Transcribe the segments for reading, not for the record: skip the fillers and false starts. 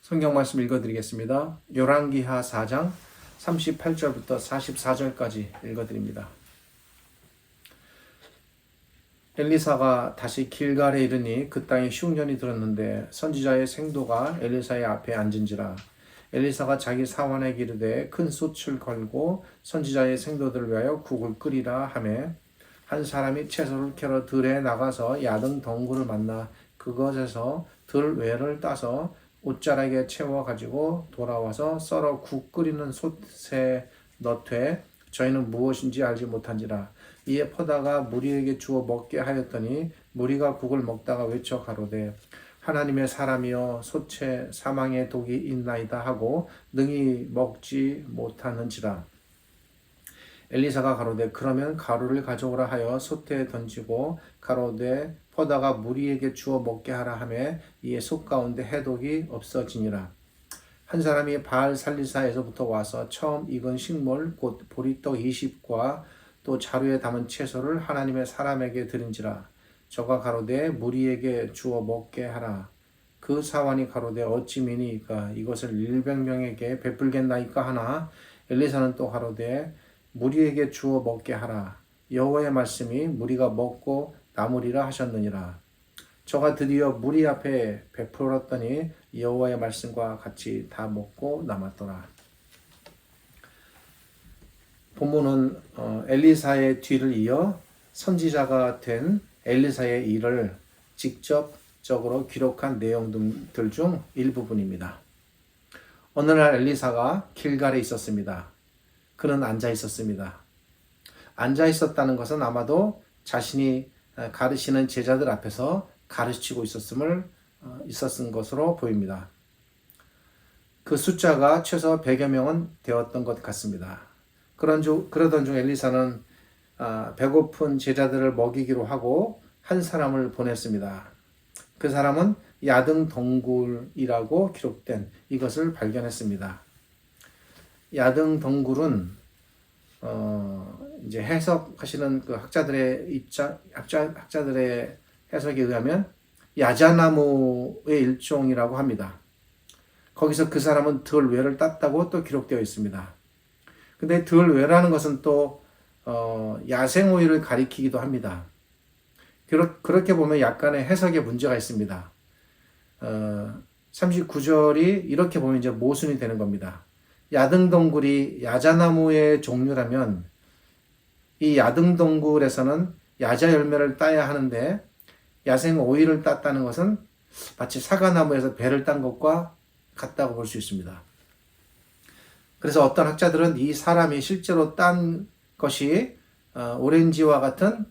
성경 말씀 읽어드리겠습니다. 열왕기하 4장 38절부터 44절까지 읽어드립니다. 엘리사가 다시 길갈에 이르니 그 땅에 흉년이 들었는데 선지자의 생도가 엘리사의 앞에 앉은지라. 엘리사가 자기 사환에게 이르되 큰 솥을 걸고 선지자의 생도들을 위하여 국을 끓이라 하매 한 사람이 채소를 캐러 들에 나가서 야등 덩굴을 만나 그것에서 들 외를 따서 옷자락에 채워 가지고 돌아와서 썰어 국 끓이는 솥에 넣되 저희는 무엇인지 알지 못한지라. 이에 퍼다가 무리에게 주어 먹게 하였더니 무리가 국을 먹다가 외쳐 가로되 하나님의 사람이여 솥에 사망의 독이 있나이다 하고 능히 먹지 못하는지라. 엘리사가 가로되 그러면 가루를 가져오라 하여 솥에 던지고 가로되 퍼다가 무리에게 주어 먹게 하라 하매 이에 솥 가운데 해독이 없어지니라. 한 사람이 바알 살리사에서부터 와서 처음 익은 식물 곧 보리떡 20과 또 자루에 담은 채소를 하나님의 사람에게 드린지라. 저가 가로되 무리에게 주어 먹게 하라. 그 사환이 가로되 어찌 미니이까 이것을 100명에게 베풀겠나이까 하나 엘리사는 또 가로되 무리에게 주어 먹게 하라. 여호와의 말씀이 무리가 먹고 남으리라 하셨느니라. 저가 드디어 무리 앞에 베풀었더니 여호와의 말씀과 같이 다 먹고 남았더라. 본문은 엘리사의 뒤를 이어 선지자가 된 엘리사의 일을 직접적으로 기록한 내용들 중 일부분입니다. 어느 날 엘리사가 길갈에 있었습니다. 그는 앉아 있었습니다. 앉아 있었다는 것은 아마도 자신이 가르치는 제자들 앞에서 가르치고 있었은 것으로 보입니다. 그 숫자가 최소 100여 명은 되었던 것 같습니다. 그러던 중 엘리사는 배고픈 제자들을 먹이기로 하고 한 사람을 보냈습니다. 그 사람은 야등 덩굴이라고 기록된 이것을 발견했습니다. 야등 덩굴은 이제 해석하시는 그 학자들의 해석에 의하면 야자나무의 일종이라고 합니다. 거기서 그 사람은 들 외를 땄다고 또 기록되어 있습니다. 근데 들 외라는 것은 또 야생 오이를 가리키기도 합니다. 그렇게 보면 약간의 해석에 문제가 있습니다. 39절이 이렇게 보면 이제 모순이 되는 겁니다. 야등덩굴이 야자나무의 종류라면 이 야등덩굴에서는 야자 열매를 따야 하는데 야생 오이를 땄다는 것은 마치 사과나무에서 배를 딴 것과 같다고 볼 수 있습니다. 그래서 어떤 학자들은 이 사람이 실제로 딴 것이 오렌지와 같은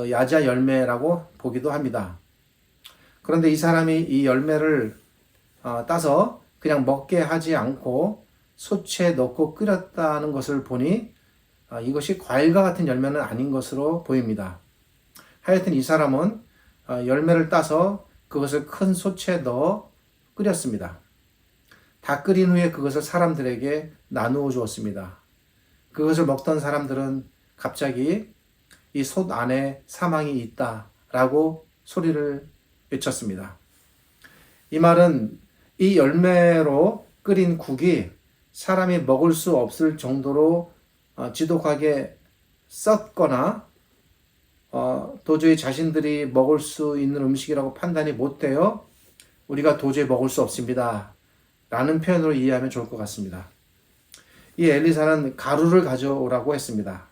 야자 열매라고 보기도 합니다. 그런데 이 사람이 이 열매를 따서 그냥 먹게 하지 않고 솥에 넣고 끓였다는 것을 보니 이것이 과일과 같은 열매는 아닌 것으로 보입니다. 하여튼 이 사람은 열매를 따서 그것을 큰 솥에 넣어 끓였습니다. 다 끓인 후에 그것을 사람들에게 나누어 주었습니다. 그것을 먹던 사람들은 갑자기 이 솥 안에 사망이 있다라고 소리를 외쳤습니다. 이 말은 이 열매로 끓인 국이 사람이 먹을 수 없을 정도로 지독하게 썩거나 도저히 자신들이 먹을 수 있는 음식이라고 판단이 못 되어 우리가 도저히 먹을 수 없습니다 라는 표현으로 이해하면 좋을 것 같습니다. 이 엘리사는 가루를 가져오라고 했습니다.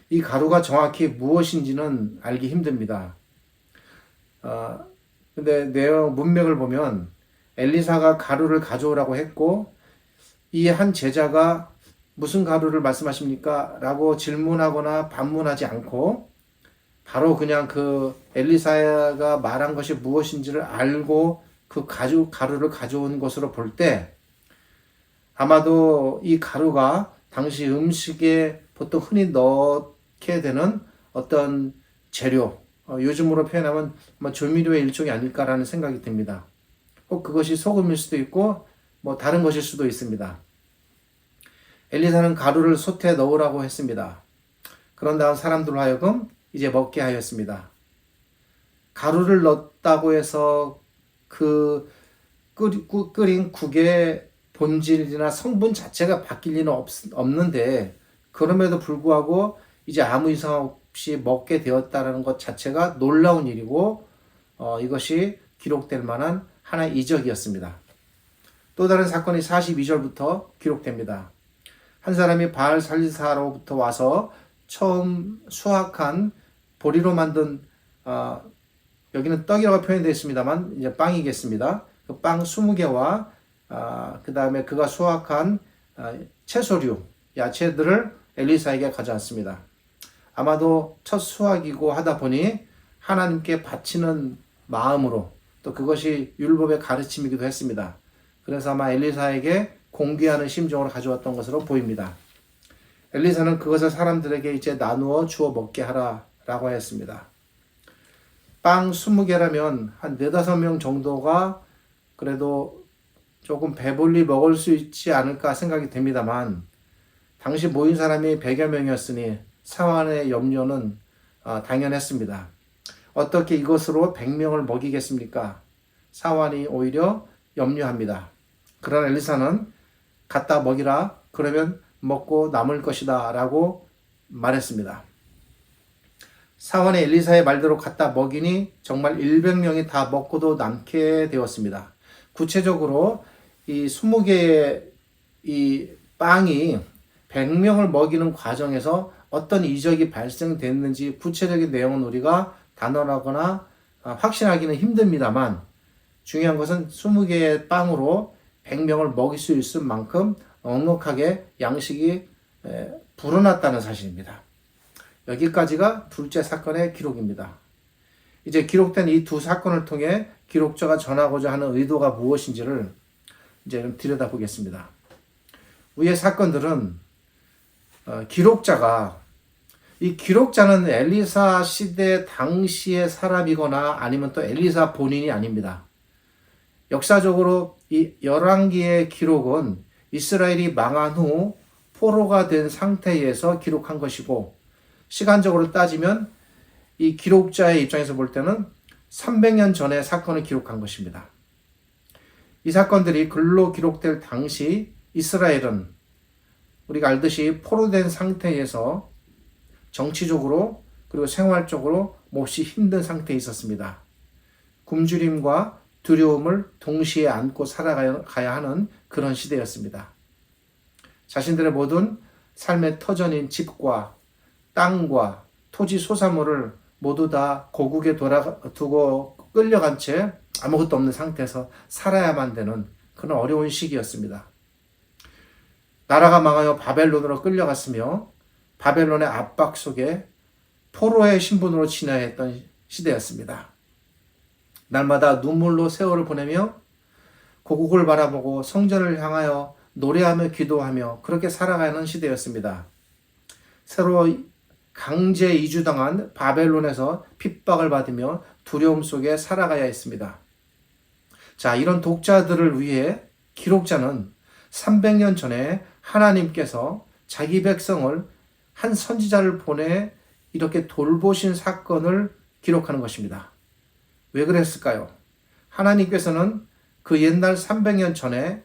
이 가루가 정확히 무엇인지는 알기 힘듭니다. 근데 내용 문맥을 보면 엘리사가 가루를 가져오라고 했고 이 한 제자가 무슨 가루를 말씀하십니까? 라고 질문하거나 반문하지 않고 바로 그냥 그 엘리사가 말한 것이 무엇인지를 알고 그 가루를 가져온 것으로 볼 때 아마도 이 가루가 당시 음식에 보통 흔히 넣게 되는 어떤 재료, 요즘으로 표현하면 아마 조미료의 일종이 아닐까라는 생각이 듭니다. 꼭 그것이 소금일 수도 있고 뭐 다른 것일 수도 있습니다. 엘리사는 가루를 솥에 넣으라고 했습니다. 그런 다음 사람들로 하여금 이제 먹게 하였습니다. 가루를 넣었다고 해서 그 끓인 국의 본질이나 성분 자체가 바뀔 리는 없는데, 그럼에도 불구하고 이제 아무 이상 없이 먹게 되었다는 것 자체가 놀라운 일이고, 이것이 기록될 만한 하나의 이적이었습니다. 또 다른 사건이 42절부터 기록됩니다. 한 사람이 바알 살리사로부터 와서 처음 수확한 보리로 만든, 여기는 떡이라고 표현되어 있습니다만 이제 빵이겠습니다. 그 빵 20개와 그 다음에 그가 수확한 채소류, 야채들을 엘리사에게 가져왔습니다. 아마도 첫 수확이고 하다 보니 하나님께 바치는 마음으로, 또 그것이 율법의 가르침이기도 했습니다. 그래서 아마 엘리사에게 공개하는 심정으로 가져왔던 것으로 보입니다. 엘리사는 그것을 사람들에게 이제 나누어 주어 먹게 하라라고 했습니다. 빵 20개라면 한 4-5명 정도가 그래도 조금 배불리 먹을 수 있지 않을까 생각이 됩니다만, 당시 모인 사람이 100여 명이었으니 사환의 염려는 당연했습니다. 어떻게 이것으로 100명을 먹이겠습니까? 사환이 오히려 염려합니다. 그러나 엘리사는 갖다 먹이라, 그러면 먹고 남을 것이다 라고 말했습니다. 사환이 엘리사의 말대로 갖다 먹이니 정말 100명이 다 먹고도 남게 되었습니다. 구체적으로 이 20개의 이 빵이 100명을 먹이는 과정에서 어떤 이적이 발생됐는지 구체적인 내용은 우리가 단언하거나 확신하기는 힘듭니다만, 중요한 것은 20개의 빵으로 100명을 먹일 수 있을 만큼 넉넉하게 양식이 불어났다는 사실입니다. 여기까지가 둘째 사건의 기록입니다. 이제 기록된 이 두 사건을 통해 기록자가 전하고자 하는 의도가 무엇인지를 이제 좀 들여다보겠습니다. 위의 사건들은 이 기록자는 엘리사 시대 당시의 사람이거나 아니면 또 엘리사 본인이 아닙니다. 역사적으로 이 열왕기의 기록은 이스라엘이 망한 후 포로가 된 상태에서 기록한 것이고, 시간적으로 따지면 이 기록자의 입장에서 볼 때는 300년 전의 사건을 기록한 것입니다. 이 사건들이 글로 기록될 당시 이스라엘은 우리가 알듯이 포로된 상태에서 정치적으로 그리고 생활적으로 몹시 힘든 상태에 있었습니다. 굶주림과 두려움을 동시에 안고 살아가야 하는 그런 시대였습니다. 자신들의 모든 삶의 터전인 집과 땅과 토지 소사물을 모두 다 고국에 두고 끌려간 채 아무것도 없는 상태에서 살아야만 되는 그런 어려운 시기였습니다. 나라가 망하여 바벨론으로 끌려갔으며 바벨론의 압박 속에 포로의 신분으로 지나했던 시대였습니다. 날마다 눈물로 세월을 보내며 고국을 바라보고 성전을 향하여 노래하며 기도하며 그렇게 살아가는 시대였습니다. 새로 강제 이주당한 바벨론에서 핍박을 받으며 두려움 속에 살아가야 했습니다. 자, 이런 독자들을 위해 기록자는 300년 전에 하나님께서 자기 백성을 한 선지자를 보내 이렇게 돌보신 사건을 기록하는 것입니다. 왜 그랬을까요? 하나님께서는 그 옛날 300년 전에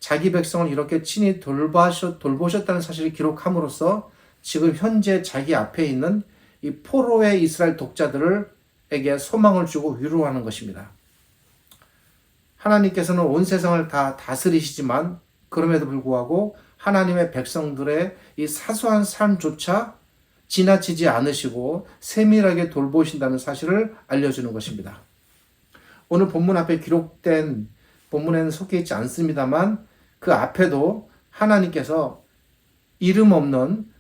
자기 백성을 이렇게 친히 돌보셨다는 사실을 기록함으로써 지금 현재 자기 앞에 있는 이 포로의 이스라엘 독자들에게 소망을 주고 위로하는 것입니다. 하나님께서는 온 세상을 다 다스리시지만 그럼에도 불구하고 하나님의 백성들의 이 사소한 삶조차 지나치지 않으시고 세밀하게 돌보신다는 사실을 알려주는 것입니다. 오늘 본문 앞에 기록된 본문에는 속해 있지 않습니다만 그 앞에도 하나님께서 이름 없는,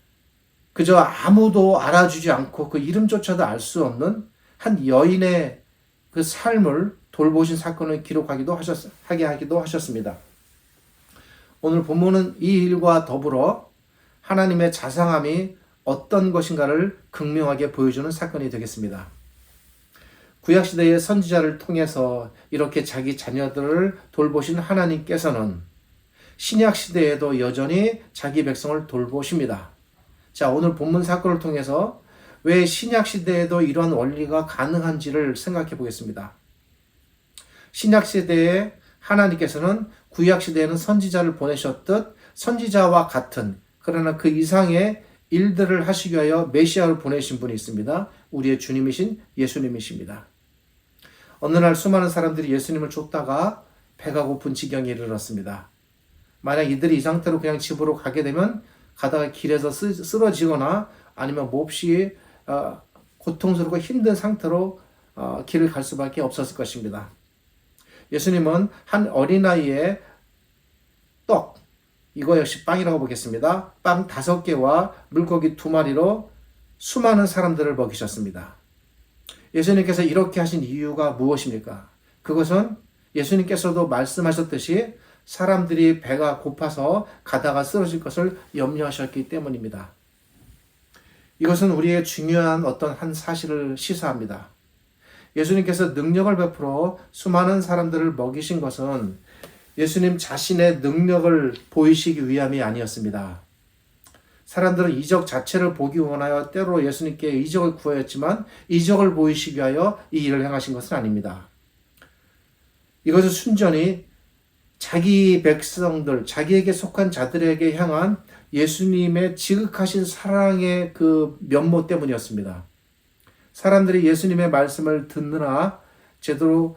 그저 아무도 알아주지 않고 그 이름조차도 알 수 없는 한 여인의 그 삶을 돌보신 사건을 하게 하기도 하셨습니다. 오늘 본문은 이 일과 더불어 하나님의 자상함이 어떤 것인가를 극명하게 보여주는 사건이 되겠습니다. 구약시대의 선지자를 통해서 이렇게 자기 자녀들을 돌보신 하나님께서는 신약시대에도 여전히 자기 백성을 돌보십니다. 자, 오늘 본문 사건을 통해서 왜 신약시대에도 이런 원리가 가능한지를 생각해 보겠습니다. 신약시대에 하나님께서는 구약시대에는 선지자를 보내셨듯 선지자와 같은 그러나 그 이상의 일들을 하시기 위하여 메시아를 보내신 분이 있습니다. 우리의 주님이신 예수님이십니다. 어느 날 수많은 사람들이 예수님을 쫓다가 배가 고픈 지경에 이르렀습니다. 만약 이들이 이 상태로 그냥 집으로 가게 되면 가다가 길에서 쓰러지거나 아니면 몹시 고통스럽고 힘든 상태로 길을 갈 수밖에 없었을 것입니다. 예수님은 한 어린아이의 떡, 이거 역시 빵이라고 보겠습니다. 빵 5개와 물고기 2마리로 수많은 사람들을 먹이셨습니다. 예수님께서 이렇게 하신 이유가 무엇입니까? 그것은 예수님께서도 말씀하셨듯이 사람들이 배가 고파서 가다가 쓰러질 것을 염려하셨기 때문입니다. 이것은 우리의 중요한 어떤 한 사실을 시사합니다. 예수님께서 능력을 베풀어 수많은 사람들을 먹이신 것은 예수님 자신의 능력을 보이시기 위함이 아니었습니다. 사람들은 이적 자체를 보기 원하여 때로 예수님께 이적을 구하였지만 이적을 보이시기 위하여 이 일을 행하신 것은 아닙니다. 이것은 순전히 자기 백성들, 자기에게 속한 자들에게 향한 예수님의 지극하신 사랑의 그 면모 때문이었습니다. 사람들이 예수님의 말씀을 듣느라 제대로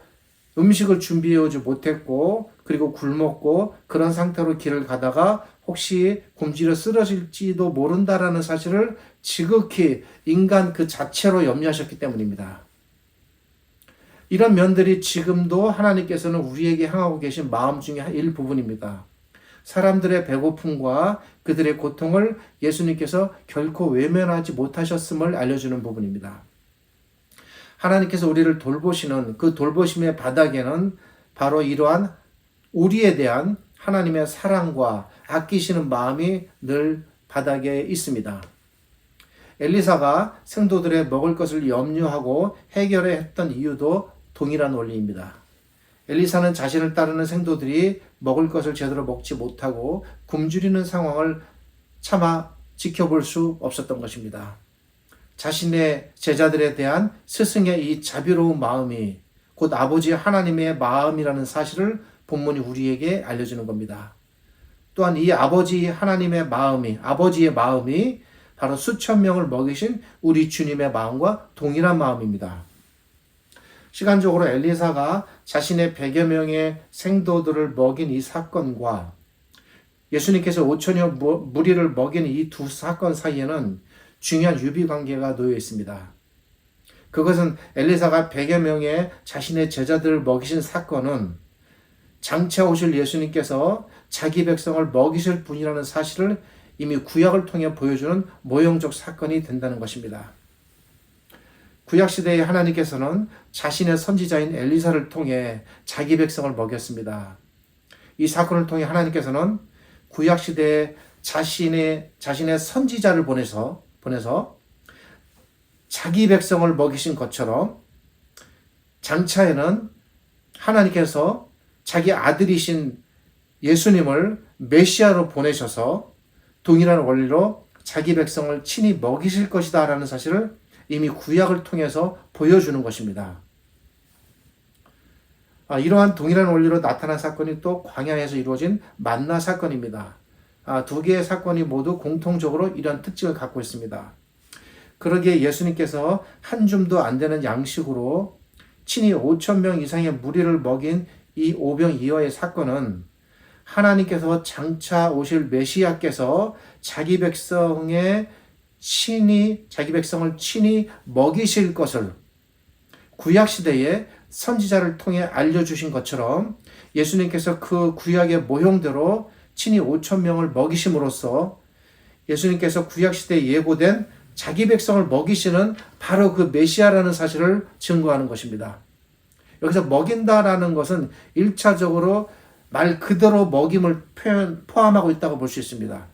음식을 준비해오지 못했고 그리고 굶었고 그런 상태로 길을 가다가 혹시 굶주려 쓰러질지도 모른다라는 사실을 지극히 인간 그 자체로 염려하셨기 때문입니다. 이런 면들이 지금도 하나님께서는 우리에게 향하고 계신 마음 중에 일부분입니다. 사람들의 배고픔과 그들의 고통을 예수님께서 결코 외면하지 못하셨음을 알려주는 부분입니다. 하나님께서 우리를 돌보시는 그 돌보심의 바닥에는 바로 이러한 우리에 대한 하나님의 사랑과 아끼시는 마음이 늘 바닥에 있습니다. 엘리사가 생도들의 먹을 것을 염려하고 해결해 했던 이유도 동일한 원리입니다. 엘리사는 자신을 따르는 생도들이 먹을 것을 제대로 먹지 못하고 굶주리는 상황을 차마 지켜볼 수 없었던 것입니다. 자신의 제자들에 대한 스승의 이 자비로운 마음이 곧 아버지 하나님의 마음이라는 사실을 본문이 우리에게 알려주는 겁니다. 또한 이 아버지 하나님의 마음이, 아버지의 마음이 바로 수천 명을 먹이신 우리 주님의 마음과 동일한 마음입니다. 시간적으로 엘리사가 자신의 100여 명의 생도들을 먹인 이 사건과 예수님께서 5천여 무리를 먹인 이 두 사건 사이에는 중요한 유비관계가 놓여 있습니다. 그것은 엘리사가 100여 명의 자신의 제자들을 먹이신 사건은 장차 오실 예수님께서 자기 백성을 먹이실 분이라는 사실을 이미 구약을 통해 보여주는 모형적 사건이 된다는 것입니다. 구약시대의 하나님께서는 자신의 선지자인 엘리사를 통해 자기 백성을 먹였습니다. 이 사건을 통해 하나님께서는 구약시대에 자신의 선지자를 보내서 자기 백성을 먹이신 것처럼 장차에는 하나님께서 자기 아들이신 예수님을 메시아로 보내셔서 동일한 원리로 자기 백성을 친히 먹이실 것이다 라는 사실을 이미 구약을 통해서 보여주는 것입니다. 이러한 동일한 원리로 나타난 사건이 또 광야에서 이루어진 만나 사건입니다. 두 개의 사건이 모두 공통적으로 이런 특징을 갖고 있습니다. 그러기에 예수님께서 한 줌도 안 되는 양식으로 친히 5천 명 이상의 무리를 먹인 이 오병이어의 사건은 하나님께서 장차 오실 메시아께서 자기 백성을 친히 먹이실 것을 구약시대에 선지자를 통해 알려주신 것처럼 예수님께서 그 구약의 모형대로 친히 5천 명을 먹이심으로써 예수님께서 구약시대에 예고된 자기 백성을 먹이시는 바로 그 메시아라는 사실을 증거하는 것입니다. 여기서 먹인다라는 것은 1차적으로 말 그대로 먹임을 포함하고 있다고 볼 수 있습니다.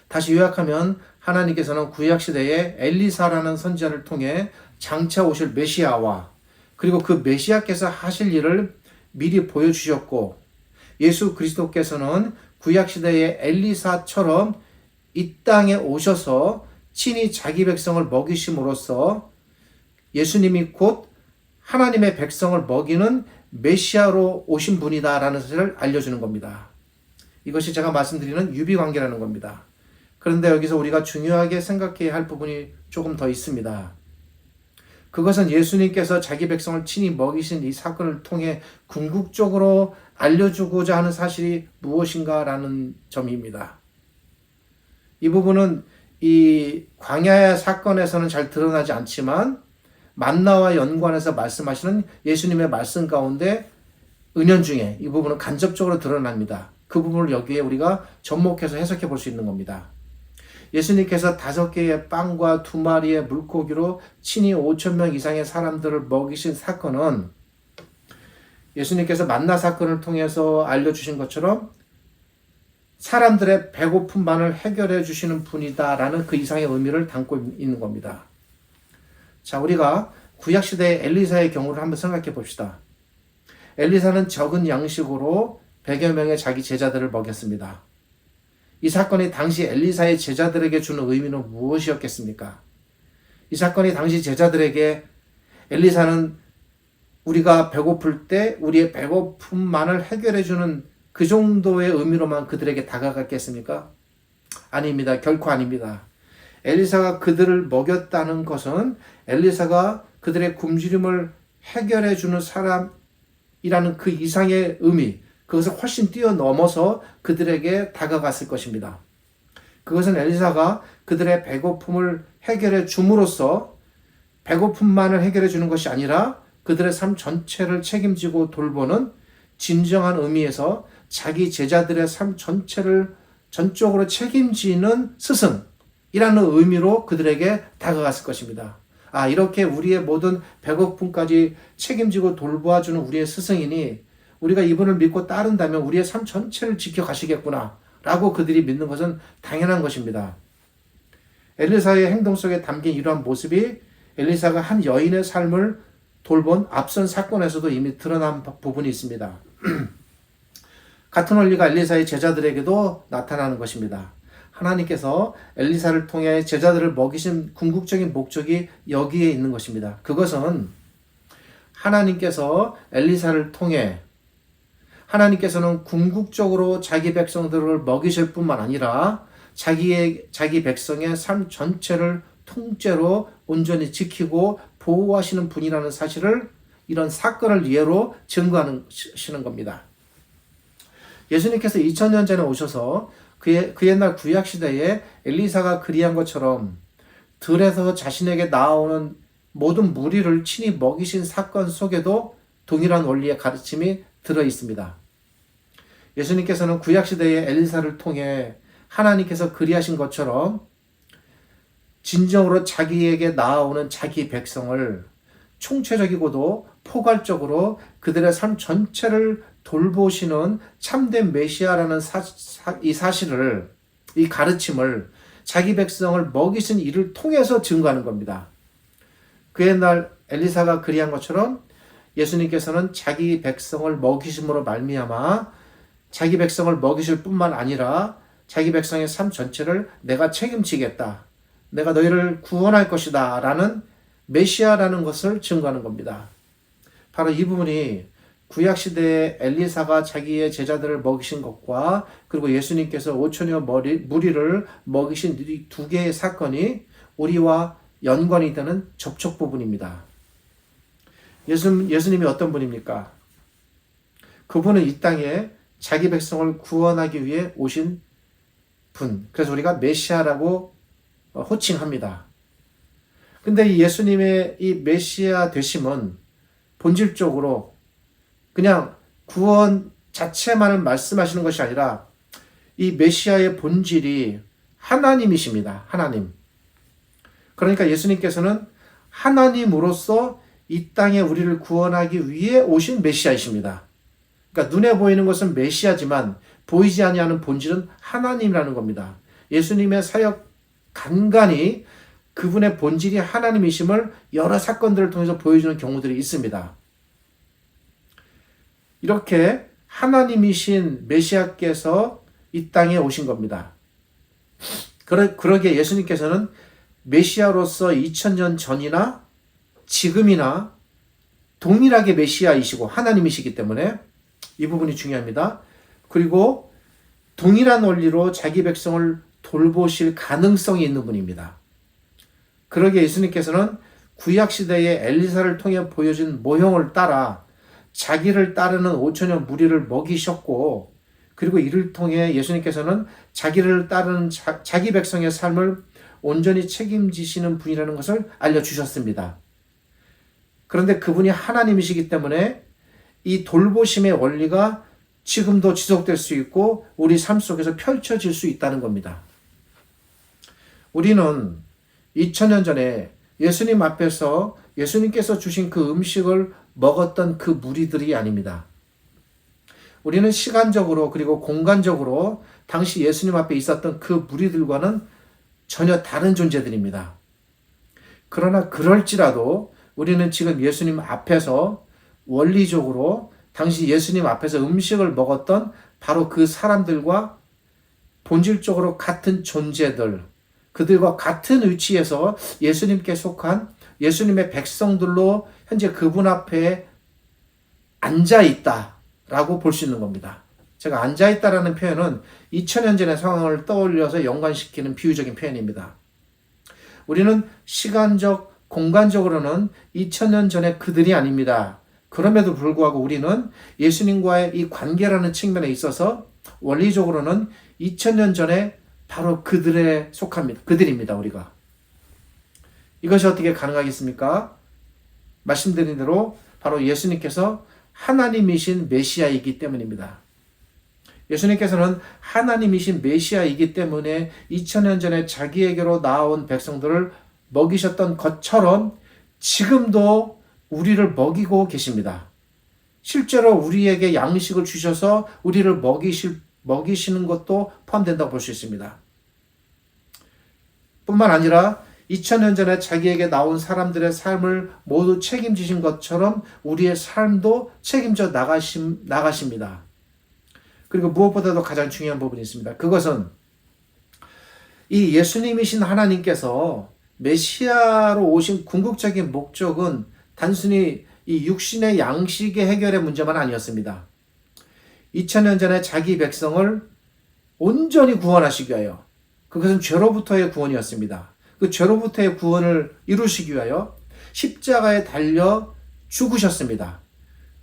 다시 요약하면 하나님께서는 구약시대에 엘리사라는 선지자를 통해 장차 오실 메시아와 그리고 그 메시아께서 하실 일을 미리 보여주셨고 예수 그리스도께서는 구약시대의 엘리사처럼 이 땅에 오셔서 친히 자기 백성을 먹이심으로써 예수님이 곧 하나님의 백성을 먹이는 메시아로 오신 분이다라는 사실을 알려주는 겁니다. 이것이 제가 말씀드리는 유비관계라는 겁니다. 그런데 여기서 우리가 중요하게 생각해야 할 부분이 조금 더 있습니다. 그것은 예수님께서 자기 백성을 친히 먹이신 이 사건을 통해 궁극적으로 알려주고자 하는 사실이 무엇인가라는 점입니다. 이 부분은 이 광야의 사건에서는 잘 드러나지 않지만 만나와 연관해서 말씀하시는 예수님의 말씀 가운데 은연중에 이 부분은 간접적으로 드러납니다. 그 부분을 여기에 우리가 접목해서 해석해 볼 수 있는 겁니다. 예수님께서 5개의 빵과 2마리의 물고기로 친히 5,000명 이상의 사람들을 먹이신 사건은 예수님께서 만나 사건을 통해서 알려주신 것처럼 사람들의 배고픔만을 해결해 주시는 분이다라는 그 이상의 의미를 담고 있는 겁니다. 자, 우리가 구약시대의 엘리사의 경우를 한번 생각해 봅시다. 엘리사는 적은 양식으로 100여 명의 자기 제자들을 먹였습니다. 이 사건이 당시 엘리사의 제자들에게 주는 의미는 무엇이었겠습니까? 이 사건이 당시 제자들에게 엘리사는 우리가 배고플 때 우리의 배고픔만을 해결해 주는 그 정도의 의미로만 그들에게 다가갔겠습니까? 아닙니다. 결코 아닙니다. 엘리사가 그들을 먹였다는 것은 엘리사가 그들의 굶주림을 해결해 주는 사람이라는 그 이상의 의미, 그것을 훨씬 뛰어넘어서 그들에게 다가갔을 것입니다. 그것은 엘리사가 그들의 배고픔을 해결해 줌으로써 배고픔만을 해결해 주는 것이 아니라 그들의 삶 전체를 책임지고 돌보는 진정한 의미에서 자기 제자들의 삶 전체를 전적으로 책임지는 스승이라는 의미로 그들에게 다가갔을 것입니다. 이렇게 우리의 모든 배고픔까지 책임지고 돌보아주는 우리의 스승이니 우리가 이분을 믿고 따른다면 우리의 삶 전체를 지켜가시겠구나 라고 그들이 믿는 것은 당연한 것입니다. 엘리사의 행동 속에 담긴 이러한 모습이 엘리사가 한 여인의 삶을 돌본 앞선 사건에서도 이미 드러난 부분이 있습니다. 같은 원리가 엘리사의 제자들에게도 나타나는 것입니다. 하나님께서 엘리사를 통해 제자들을 먹이신 궁극적인 목적이 여기에 있는 것입니다. 그것은 하나님께서 엘리사를 통해 하나님께서는 궁극적으로 자기 백성들을 먹이실 뿐만 아니라 자기 백성의 삶 전체를 통째로 온전히 지키고 보호하시는 분이라는 사실을 이런 사건을 예로 증거하시는 겁니다. 예수님께서 2000년 전에 오셔서 그 옛날 구약시대에 엘리사가 그리한 것처럼 들에서 자신에게 나오는 모든 무리를 친히 먹이신 사건 속에도 동일한 원리의 가르침이 들어 있습니다. 예수님께서는 구약시대의 엘리사를 통해 하나님께서 그리하신 것처럼 진정으로 자기에게 나아오는 자기 백성을 총체적이고도 포괄적으로 그들의 삶 전체를 돌보시는 참된 메시아라는 이 사실을, 이 가르침을 자기 백성을 먹이신 일을 통해서 증거하는 겁니다. 그 옛날 엘리사가 그리한 것처럼 예수님께서는 자기 백성을 먹이심으로 말미암아 자기 백성을 먹이실 뿐만 아니라 자기 백성의 삶 전체를 내가 책임지겠다, 내가 너희를 구원할 것이다 라는 메시아라는 것을 증거하는 겁니다. 바로 이 부분이 구약시대에 엘리사가 자기의 제자들을 먹이신 것과 그리고 예수님께서 5천여 무리를 먹이신 이 2개의 사건이 우리와 연관이 되는 접촉 부분입니다. 예수님이 어떤 분입니까? 그분은 이 땅에 자기 백성을 구원하기 위해 오신 분. 그래서 우리가 메시아라고 호칭합니다. 근데 이 예수님의 이 메시아 되심은 본질적으로 그냥 구원 자체만을 말씀하시는 것이 아니라 이 메시아의 본질이 하나님이십니다. 하나님. 그러니까 예수님께서는 하나님으로서 이 땅에 우리를 구원하기 위해 오신 메시아이십니다. 그러니까 눈에 보이는 것은 메시아지만 보이지 아니하는 본질은 하나님이라는 겁니다. 예수님의 사역 간간히 그분의 본질이 하나님이심을 여러 사건들을 통해서 보여주는 경우들이 있습니다. 이렇게 하나님이신 메시아께서 이 땅에 오신 겁니다. 그러기에 예수님께서는 메시아로서 2000년 전이나 지금이나 동일하게 메시아이시고 하나님이시기 때문에 이 부분이 중요합니다. 그리고 동일한 원리로 자기 백성을 돌보실 가능성이 있는 분입니다. 그러기에 예수님께서는 구약시대의 엘리사를 통해 보여준 모형을 따라 자기를 따르는 5천여 무리를 먹이셨고, 그리고 이를 통해 예수님께서는 자기를 따르는 자기 백성의 삶을 온전히 책임지시는 분이라는 것을 알려주셨습니다. 그런데 그분이 하나님이시기 때문에 이 돌보심의 원리가 지금도 지속될 수 있고 우리 삶 속에서 펼쳐질 수 있다는 겁니다. 우리는 2000년 전에 예수님 앞에서 예수님께서 주신 그 음식을 먹었던 그 무리들이 아닙니다. 우리는 시간적으로 그리고 공간적으로 당시 예수님 앞에 있었던 그 무리들과는 전혀 다른 존재들입니다. 그러나 그럴지라도 우리는 지금 예수님 앞에서 원리적으로 당시 예수님 앞에서 음식을 먹었던 바로 그 사람들과 본질적으로 같은 존재들, 그들과 같은 위치에서 예수님께 속한 예수님의 백성들로 현재 그분 앞에 앉아 있다라고 볼 수 있는 겁니다. 제가 앉아 있다라는 표현은 2000년 전의 상황을 떠올려서 연관시키는 비유적인 표현입니다. 우리는 시간적, 공간적으로는 2000년 전의 그들이 아닙니다. 그럼에도 불구하고 우리는 예수님과의 이 관계라는 측면에 있어서 원리적으로는 2000년 전에 바로 그들에 속합니다. 그들입니다, 우리가. 이것이 어떻게 가능하겠습니까? 말씀드린 대로 바로 예수님께서 하나님이신 메시아이기 때문입니다. 예수님께서는 하나님이신 메시아이기 때문에 2000년 전에 자기에게로 나온 백성들을 먹이셨던 것처럼 지금도 우리를 먹이고 계십니다. 실제로 우리에게 양식을 주셔서 우리를 먹이시는 것도 포함된다고 볼 수 있습니다. 뿐만 아니라 2000년 전에 자기에게 나온 사람들의 삶을 모두 책임지신 것처럼 우리의 삶도 책임져 나가십니다. 그리고 무엇보다도 가장 중요한 부분이 있습니다. 그것은 이 예수님이신 하나님께서 메시아로 오신 궁극적인 목적은 단순히 이 육신의 양식의 해결의 문제만 아니었습니다. 2000년 전에 자기 백성을 온전히 구원하시기 위하여, 그것은 죄로부터의 구원이었습니다. 그 죄로부터의 구원을 이루시기 위하여 십자가에 달려 죽으셨습니다.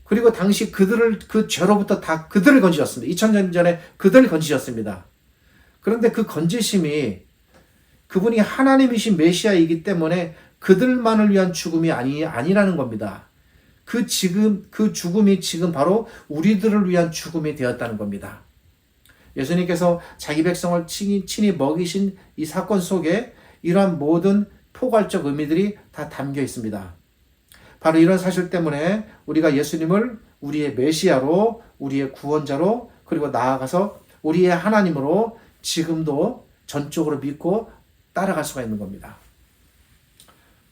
그리고 당시 그 죄로부터 다 그들을 건지셨습니다. 2000년 전에 그들을 건지셨습니다. 그런데 그 건지심이 그분이 하나님이신 메시아이기 때문에 그들만을 위한 죽음이 아니라는 겁니다. 그 죽음이 지금 바로 우리들을 위한 죽음이 되었다는 겁니다. 예수님께서 자기 백성을 친히 먹이신 이 사건 속에 이러한 모든 포괄적 의미들이 다 담겨 있습니다. 바로 이런 사실 때문에 우리가 예수님을 우리의 메시아로, 우리의 구원자로, 그리고 나아가서 우리의 하나님으로 지금도 전적으로 믿고 따라갈 수가 있는 겁니다.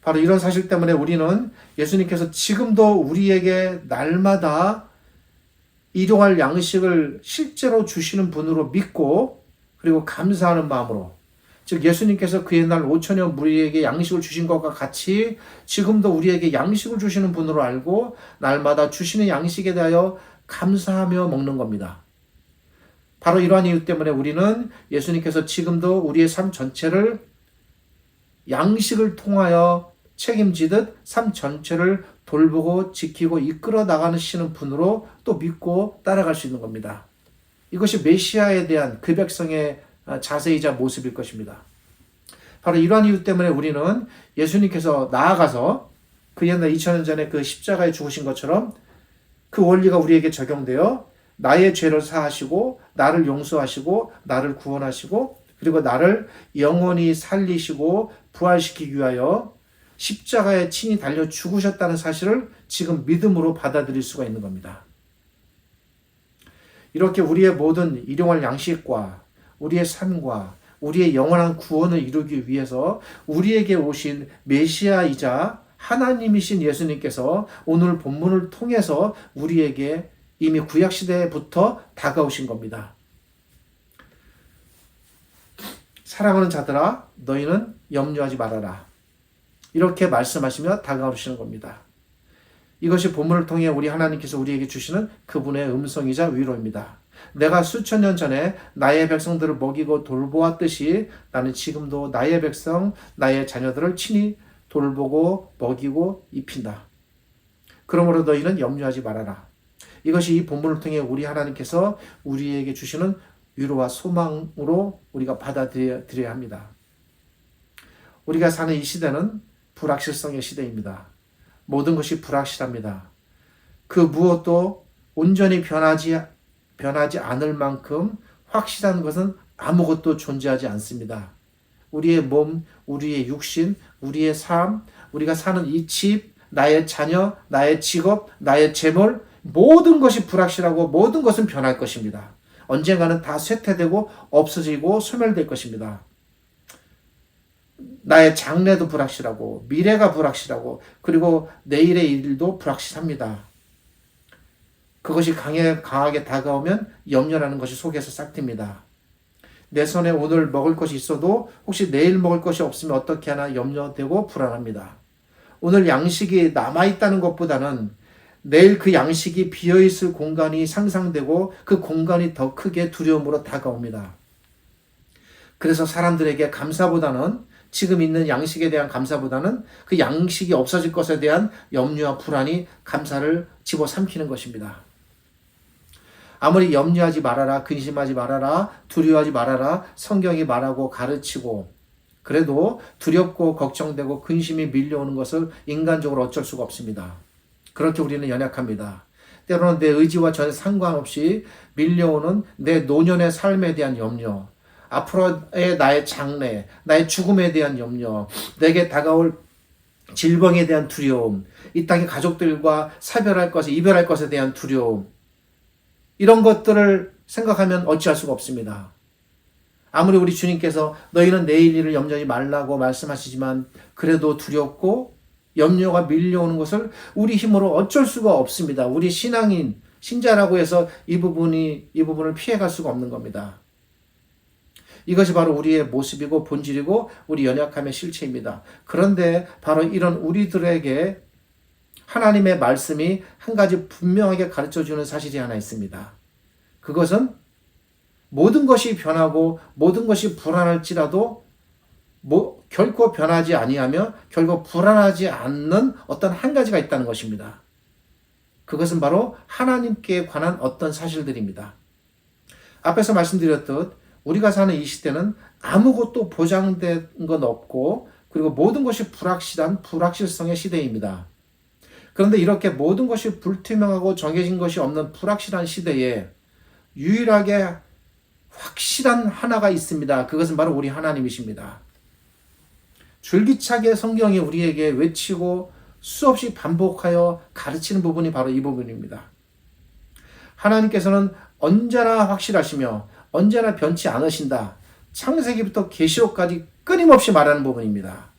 바로 이런 사실 때문에 우리는 예수님께서 지금도 우리에게 날마다 일용할 양식을 실제로 주시는 분으로 믿고, 그리고 감사하는 마음으로, 즉 예수님께서 그 옛날 5천여 무리에게 양식을 주신 것과 같이 지금도 우리에게 양식을 주시는 분으로 알고 날마다 주시는 양식에 대하여 감사하며 먹는 겁니다. 바로 이러한 이유 때문에 우리는 예수님께서 지금도 우리의 삶 전체를 양식을 통하여 책임지듯 삶 전체를 돌보고 지키고 이끌어 나가시는 분으로 또 믿고 따라갈 수 있는 겁니다. 이것이 메시아에 대한 그 백성의 자세이자 모습일 것입니다. 바로 이러한 이유 때문에 우리는 예수님께서 나아가서 그 옛날 2000년 전에 그 십자가에 죽으신 것처럼 그 원리가 우리에게 적용되어 나의 죄를 사하시고 나를 용서하시고 나를 구원하시고 그리고 나를 영원히 살리시고 부활시키기 위하여 십자가에 친히 달려 죽으셨다는 사실을 지금 믿음으로 받아들일 수가 있는 겁니다. 이렇게 우리의 모든 일용할 양식과 우리의 삶과 우리의 영원한 구원을 이루기 위해서 우리에게 오신 메시아이자 하나님이신 예수님께서 오늘 본문을 통해서 우리에게 이미 구약시대부터 다가오신 겁니다. 사랑하는 자들아, 너희는 염려하지 말아라. 이렇게 말씀하시며 다가오시는 겁니다. 이것이 본문을 통해 우리 하나님께서 우리에게 주시는 그분의 음성이자 위로입니다. 내가 수천 년 전에 나의 백성들을 먹이고 돌보았듯이 나는 지금도 나의 백성, 나의 자녀들을 친히 돌보고 먹이고 입힌다. 그러므로 너희는 염려하지 말아라. 이것이 이 본문을 통해 우리 하나님께서 우리에게 주시는 위로와 소망으로 우리가 받아들여야 합니다. 우리가 사는 이 시대는 불확실성의 시대입니다. 모든 것이 불확실합니다. 그 무엇도 온전히 변하지 않을 만큼 확실한 것은 아무것도 존재하지 않습니다. 우리의 몸, 우리의 육신, 우리의 삶, 우리가 사는 이 집, 나의 자녀, 나의 직업, 나의 재물, 모든 것이 불확실하고 모든 것은 변할 것입니다. 언젠가는 다 쇠퇴되고 없어지고 소멸될 것입니다. 나의 장래도 불확실하고 미래가 불확실하고 그리고 내일의 일도 불확실합니다. 그것이 강하게 다가오면 염려라는 것이 속에서 싹틉니다. 내 손에 오늘 먹을 것이 있어도 혹시 내일 먹을 것이 없으면 어떻게 하나 염려되고 불안합니다. 오늘 양식이 남아있다는 것보다는 내일 그 양식이 비어있을 공간이 상상되고 그 공간이 더 크게 두려움으로 다가옵니다. 그래서 사람들에게 감사보다는 지금 있는 양식에 대한 감사보다는 그 양식이 없어질 것에 대한 염려와 불안이 감사를 집어삼키는 것입니다. 아무리 염려하지 말아라, 근심하지 말아라, 두려워하지 말아라 성경이 말하고 가르치고 그래도 두렵고 걱정되고 근심이 밀려오는 것을 인간적으로 어쩔 수가 없습니다. 그렇게 우리는 연약합니다. 때로는 내 의지와 전혀 상관없이 밀려오는 내 노년의 삶에 대한 염려, 앞으로의 나의 장래, 나의 죽음에 대한 염려, 내게 다가올 질병에 대한 두려움, 이 땅의 가족들과 사별할 것에, 이별할 것에 대한 두려움, 이런 것들을 생각하면 어찌할 수가 없습니다. 아무리 우리 주님께서 너희는 내일 일을 염려하지 말라고 말씀하시지만 그래도 두렵고 염려가 밀려오는 것을 우리 힘으로 어쩔 수가 없습니다. 우리 신앙인, 신자라고 해서 이 부분을 피해갈 수가 없는 겁니다. 이것이 바로 우리의 모습이고 본질이고 우리 연약함의 실체입니다. 그런데 바로 이런 우리들에게 하나님의 말씀이 한 가지 분명하게 가르쳐주는 사실이 하나 있습니다. 그것은 모든 것이 변하고 모든 것이 불안할지라도 결코 변하지 아니하며 결코 불안하지 않는 어떤 한 가지가 있다는 것입니다. 그것은 바로 하나님께 관한 어떤 사실들입니다. 앞에서 말씀드렸듯 우리가 사는 이 시대는 아무것도 보장된 건 없고 그리고 모든 것이 불확실한 불확실성의 시대입니다. 그런데 이렇게 모든 것이 불투명하고 정해진 것이 없는 불확실한 시대에 유일하게 확실한 하나가 있습니다. 그것은 바로 우리 하나님이십니다. 줄기차게 성경이 우리에게 외치고 수없이 반복하여 가르치는 부분이 바로 이 부분입니다. 하나님께서는 언제나 확실하시며 언제나 변치 않으신다. 창세기부터 계시록까지 끊임없이 말하는 부분입니다.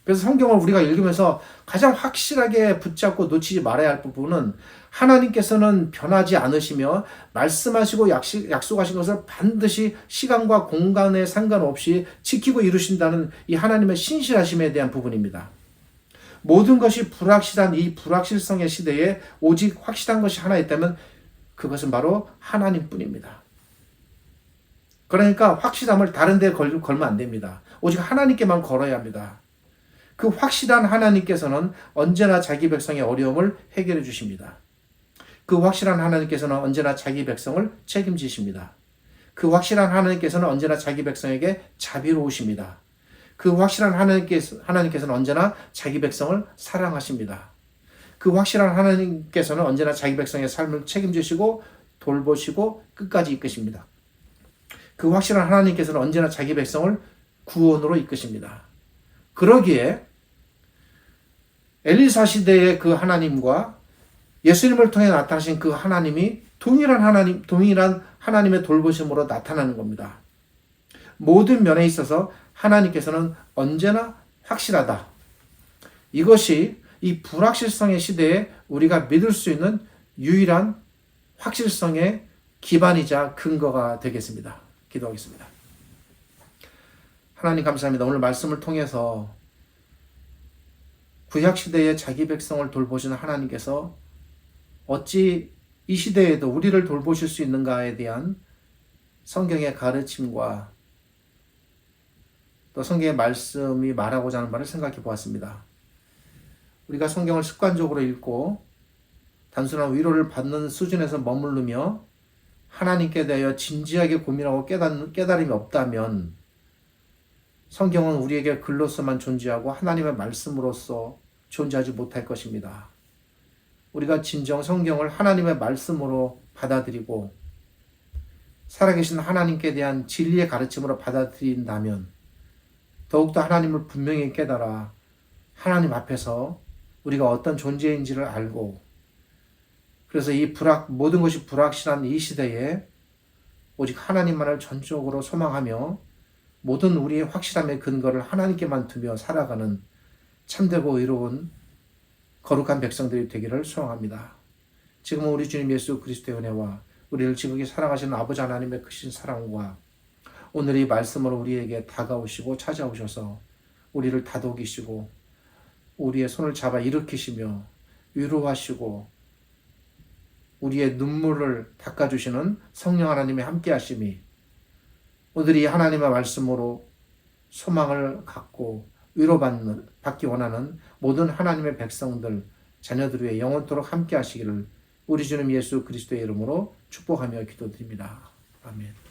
그래서 성경을 우리가 읽으면서 가장 확실하게 붙잡고 놓치지 말아야 할 부분은 하나님께서는 변하지 않으시며 말씀하시고 약속하신 것을 반드시 시간과 공간에 상관없이 지키고 이루신다는 이 하나님의 신실하심에 대한 부분입니다. 모든 것이 불확실한 이 불확실성의 시대에 오직 확실한 것이 하나 있다면 그것은 바로 하나님뿐입니다. 그러니까 확실함을 다른 데 걸면 안 됩니다. 오직 하나님께만 걸어야 합니다. 그 확실한 하나님께서는 언제나 자기 백성의 어려움을 해결해 주십니다. 그 확실한 하나님께서는 언제나 자기 백성을 책임지십니다. 그 확실한 하나님께서는 언제나 자기 백성에게 자비로우십니다. 그 확실한 하나님께서는 언제나 자기 백성을 사랑하십니다. 그 확실한 하나님께서는 언제나 자기 백성의 삶을 책임지시고 돌보시고 끝까지 이끄십니다. 그 확실한 하나님께서는 언제나 자기 백성을 구원으로 이끄십니다. 그러기에 엘리사 시대의 그 하나님과 예수님을 통해 나타나신 그 하나님이 동일한 하나님의 돌보심으로 나타나는 겁니다. 모든 면에 있어서 하나님께서는 언제나 확실하다. 이것이 이 불확실성의 시대에 우리가 믿을 수 있는 유일한 확실성의 기반이자 근거가 되겠습니다. 기도하겠습니다. 하나님 감사합니다. 오늘 말씀을 통해서 구약 시대에 자기 백성을 돌보시는 하나님께서 어찌 이 시대에도 우리를 돌보실 수 있는가에 대한 성경의 가르침과 또 성경의 말씀이 말하고자 하는 바를 생각해 보았습니다. 우리가 성경을 습관적으로 읽고 단순한 위로를 받는 수준에서 머무르며 하나님께 대하여 진지하게 고민하고 깨달음이 없다면 성경은 우리에게 글로서만 존재하고 하나님의 말씀으로서 존재하지 못할 것입니다. 우리가 진정 성경을 하나님의 말씀으로 받아들이고 살아계신 하나님께 대한 진리의 가르침으로 받아들인다면 더욱더 하나님을 분명히 깨달아 하나님 앞에서 우리가 어떤 존재인지를 알고 그래서 이 모든 것이 불확실한 이 시대에 오직 하나님만을 전적으로 소망하며 모든 우리의 확실함의 근거를 하나님께만 두며 살아가는 참되고 의로운 거룩한 백성들이 되기를 소원합니다. 지금은 우리 주님 예수 그리스도의 은혜와 우리를 지극히 사랑하시는 아버지 하나님의 크신 사랑과 오늘 이 말씀으로 우리에게 다가오시고 찾아오셔서 우리를 다독이시고 우리의 손을 잡아 일으키시며 위로하시고 우리의 눈물을 닦아주시는 성령 하나님의 함께하심이 오늘 이 하나님의 말씀으로 소망을 갖고 위로받기 원하는 모든 하나님의 백성들, 자녀들 위해 영원토록 함께하시기를 우리 주님 예수 그리스도의 이름으로 축복하며 기도드립니다. 아멘.